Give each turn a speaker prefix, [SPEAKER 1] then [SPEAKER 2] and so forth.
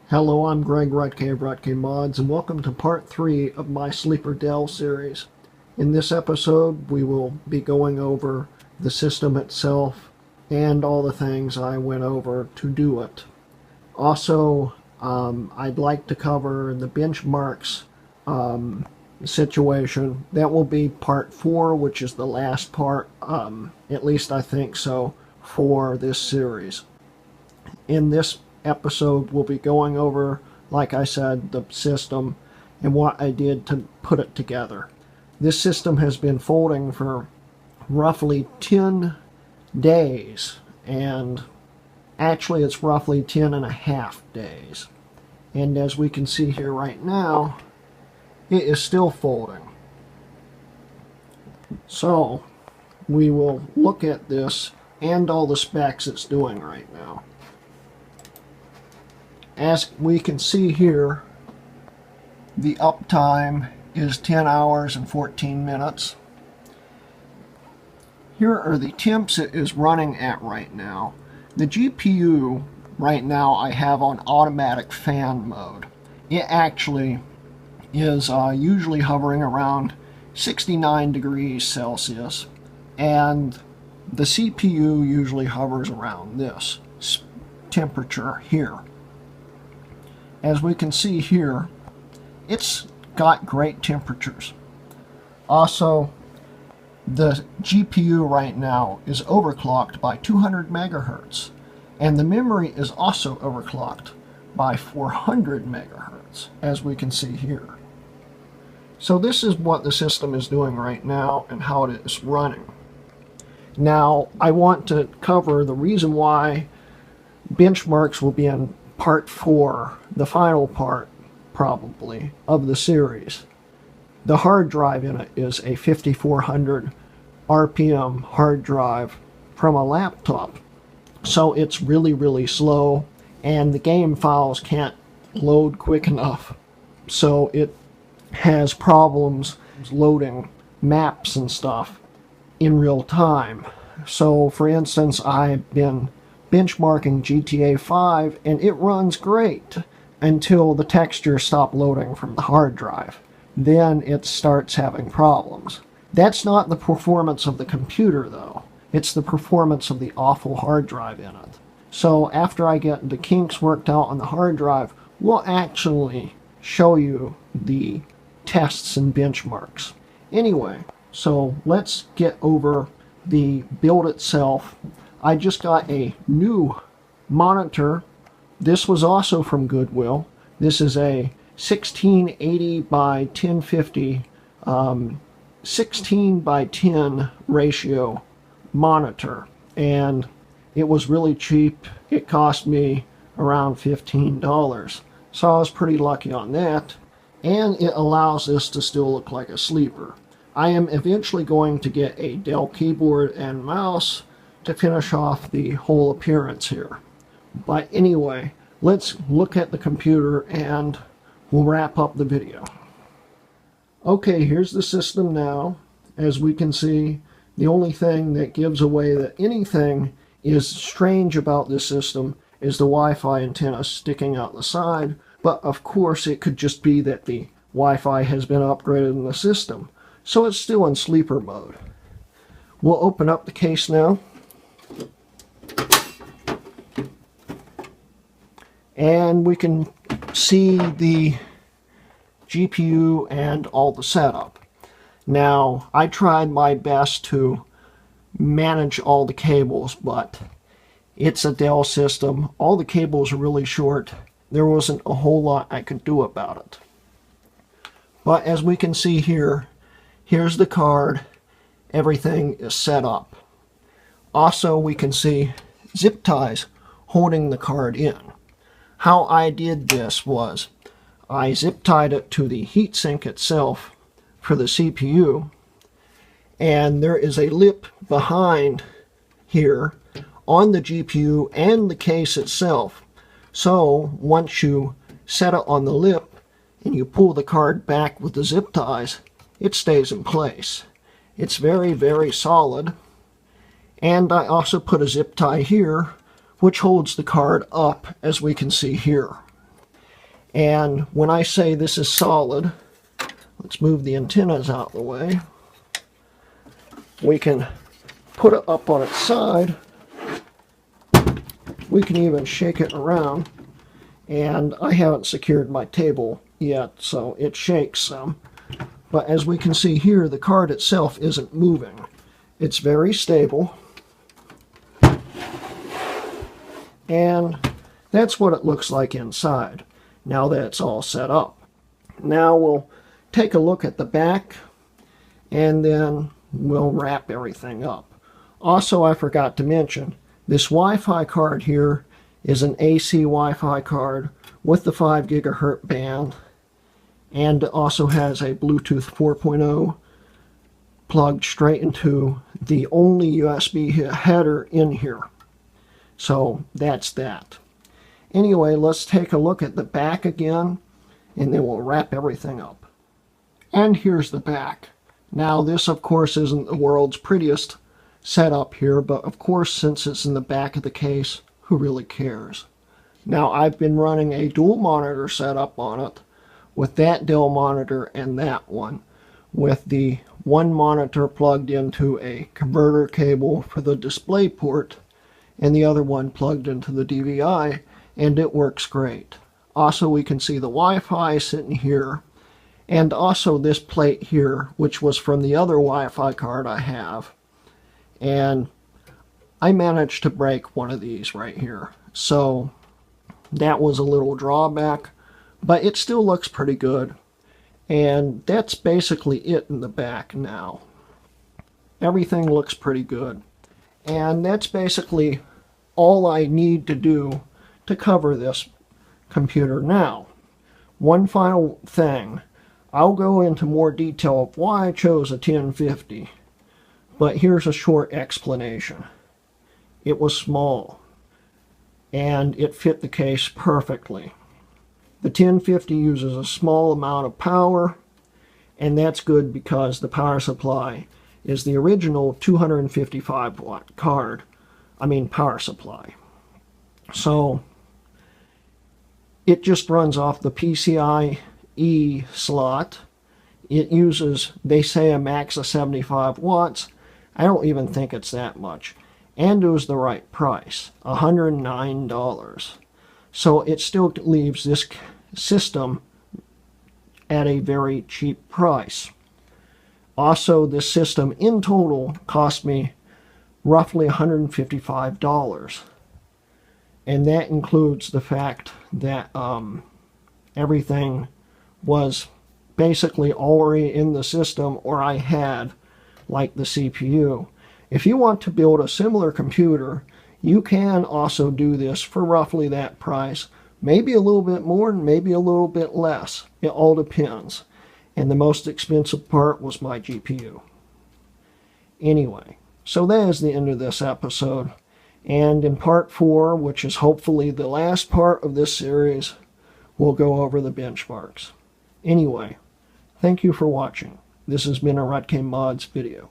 [SPEAKER 1] Hello, I'm Greg Rutke of Rutke Mods, and welcome to part 3 of my Sleeper Dell series. In this episode, we will be going over the system itself and all the things I went over to do it. Also, I'd like to cover the benchmarks situation. That will be part 4, which is the last part, at least I think so, for this series. In this episode, we'll be going over, like I said, the system and what I did to put it together. This system has been folding for roughly 10 days, and actually it's roughly 10 and a half days. And as we can see here right now, it is still folding. So we will look at this and all the specs it's doing right now. As we can see here, the uptime is 10 hours and 14 minutes. Here are the temps it is running at right now. The GPU right now I have on automatic fan mode. It actually is usually hovering around 69 degrees Celsius, and the CPU usually hovers around this temperature here. As we can see here, it's got great temperatures. Also, the GPU right now is overclocked by 200 megahertz, and the memory is also overclocked by 400 megahertz, as we can see here. So this is what the system is doing right now and how it is running. Now, I want to cover the reason why benchmarks will be in part 4, the final part, probably, of the series. The hard drive in it is a 5400 RPM hard drive from a laptop. So it's really slow, and the game files can't load quick enough. So it has problems loading maps and stuff in real time. So for instance, I've been benchmarking GTA 5 and it runs great until the textures stop loading from the hard drive. Then it starts having problems. That's not the performance of the computer though. It's the performance of the awful hard drive in it. So after I get the kinks worked out on the hard drive, we'll actually show you the tests and benchmarks. Anyway, so let's get over the build itself. I just got a new monitor. This was also from Goodwill. This is a 1680 by 1050 16 by 10 ratio monitor, and it was really cheap. It cost me around $15, so I was pretty lucky on that, and it allows this to still look like a sleeper. I am eventually going to get a Dell keyboard and mouse to finish off the whole appearance here. But anyway, let's look at the computer and we'll wrap up the video. Okay, here's the system now. As we can see, the only thing that gives away that anything is strange about this system is the Wi-Fi antenna sticking out the side, but of course it could just be that the Wi-Fi has been upgraded in the system, so it's still in sleeper mode. We'll open up the case now, and we can see the GPU and all the setup. Now, I tried my best to manage all the cables, but it's a Dell system. All the cables are really short. There wasn't a whole lot I could do about it. But as we can see here, here's the card. Everything is set up. Also, we can see zip ties holding the card in. How I did this was I zip tied it to the heatsink itself for the CPU, and there is a lip behind here on the GPU and the case itself. So once you set it on the lip and you pull the card back with the zip ties, it stays in place. It's very solid. And I also put a zip tie here which holds the card up, as we can see here. And when I say this is solid, let's move the antennas out of the way. We can put it up on its side. We can even shake it around. And I haven't secured my table yet, so it shakes some. But as we can see here, the card itself isn't moving. It's very stable. And that's what it looks like inside, now that it's all set up. Now we'll take a look at the back, and then we'll wrap everything up. Also, I forgot to mention, this Wi-Fi card here is an AC Wi-Fi card with the 5 gigahertz band, and also has a Bluetooth 4.0 plugged straight into the only USB header in here. So that's that. Anyway, let's take a look at the back again, and then we'll wrap everything up. And here's the back. Now this, of course, isn't the world's prettiest setup here, but of course, since it's in the back of the case, who really cares? Now, I've been running a dual monitor setup on it, with that Dell monitor and that one, with the one monitor plugged into a converter cable for the display port, and the other one plugged into the DVI, and it works great. Also, we can see the Wi-Fi sitting here, and also this plate here, which was from the other Wi-Fi card I have. And I managed to break one of these right here. So that was a little drawback, but it still looks pretty good. And that's basically it in the back now. Everything looks pretty good. And that's basically all I need to do to cover this computer now. One final thing. I'll go into more detail of why I chose a 1050, but here's a short explanation. It was small, and it fit the case perfectly. The 1050 uses a small amount of power, and that's good because the power supply is the original 255 watt card. Power supply. So it just runs off the PCIe slot. It uses, they say, a max of 75 watts. I don't even think it's that much. And it was the right price, $109. So it still leaves this system at a very cheap price. Also, this system in total cost me roughly $155. And that includes the fact that everything was basically already in the system, or I had, like the CPU. If you want to build a similar computer, you can also do this for roughly that price. Maybe a little bit more, and maybe a little bit less. It all depends. And the most expensive part was my GPU. Anyway, so that is the end of this episode. And in part 4, which is hopefully the last part of this series, we'll go over the benchmarks. Anyway, thank you for watching. This has been a Rutkin Mods video.